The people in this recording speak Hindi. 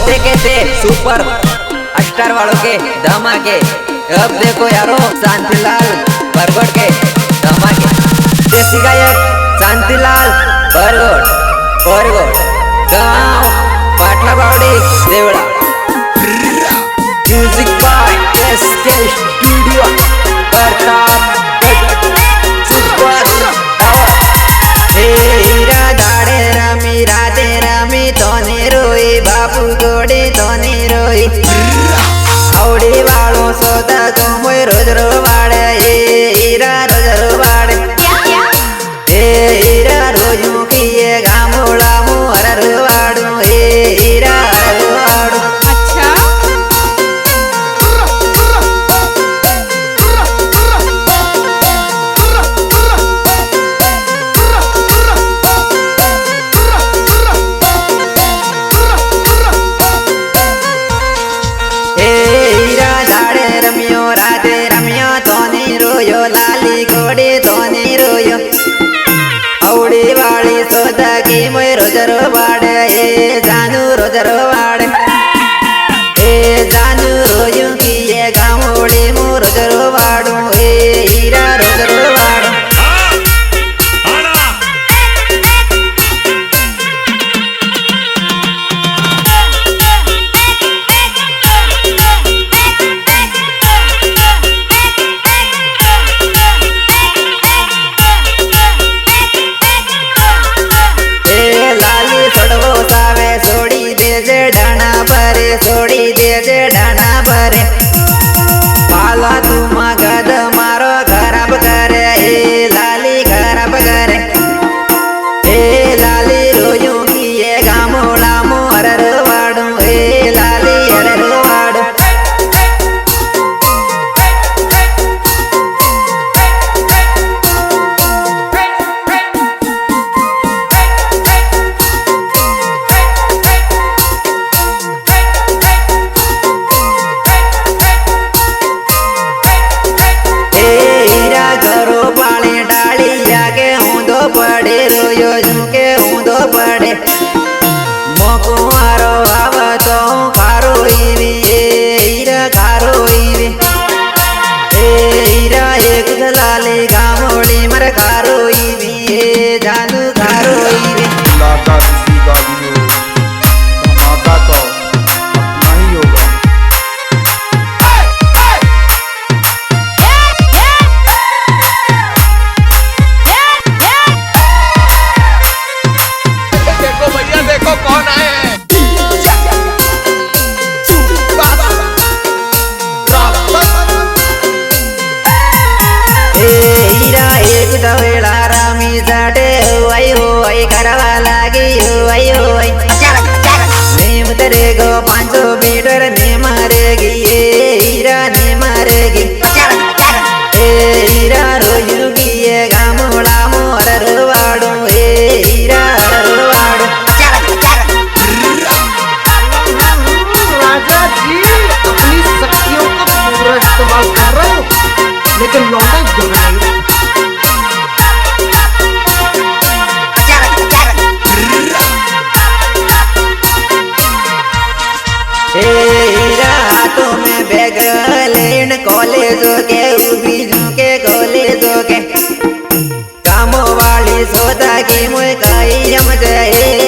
देखे थे सुपर स्टार वालों के धमाके। अब देखो यारो शांतिलाल बरगोड़ के धमाके। देसी गायक शांतिलाल बरगोड़ गाँव Patla Bawdi Devda. Music by SK studio Pratapgarh super tower. हीरा दाड़े रमी राधे रमी तोने रोई बापू गोड़ी तोने रोई। आवड़ी वालों सोदा तो मोय रोज रो वाड़े हीरा रोज रो वाड़े। हीरा रोजू की ये गामोड़ा मुहर वाड़ू हीरा वाड़ू। अच्छा रोयो लाली घोड़ी तोने रोयो। औड़ी वाली सोदा की मोय रोजरो वाड़े ए जानू रोजरो वाड़े। ए जानू रोयो की ये गामोड़ी मु रोजरो वाड़ू ए हीरा रोजरो वाड़ू। छोड़ी दे जे डाना भरे पाला तू मगध मारो खराब करे ए लाली खराब करे। ए लाली रोयू की ये गामोड़ा मोहर वाड़ू ए लाली हर वाड़ू। पड़े रोयो झुके ऊंधो पड़े मोको मारो आव तो कारो ईवी ए हीरा कारो ईवी। ए हीरा एक दलाली गामोड़ी मर कारो ईवी ए जानू कारो ईवी। लाता किसी का भी हो धमाका तो अपना ही होगा। कौन आए हैं? हीरा एक दवेड़ा रामी जाटे हुई करवा लागी हुई। नेम तेरे गो 500 मीटर ने मारेगी ए हीरा ने मारेगी। ए हीरा रोयू की ये गामोड़ा मोहर वाड़ू ए हीरा वाड़ू। राजा जी अपनी शक्तियों का पूरा इस्तेमाल कर रहे हो लेकिन लौटा नहीं। हीरा हाथों में बैग लेन कॉलेजों के बीजों के कॉलेजों के कामों वाली सोदा की मुझे कहीं समझे।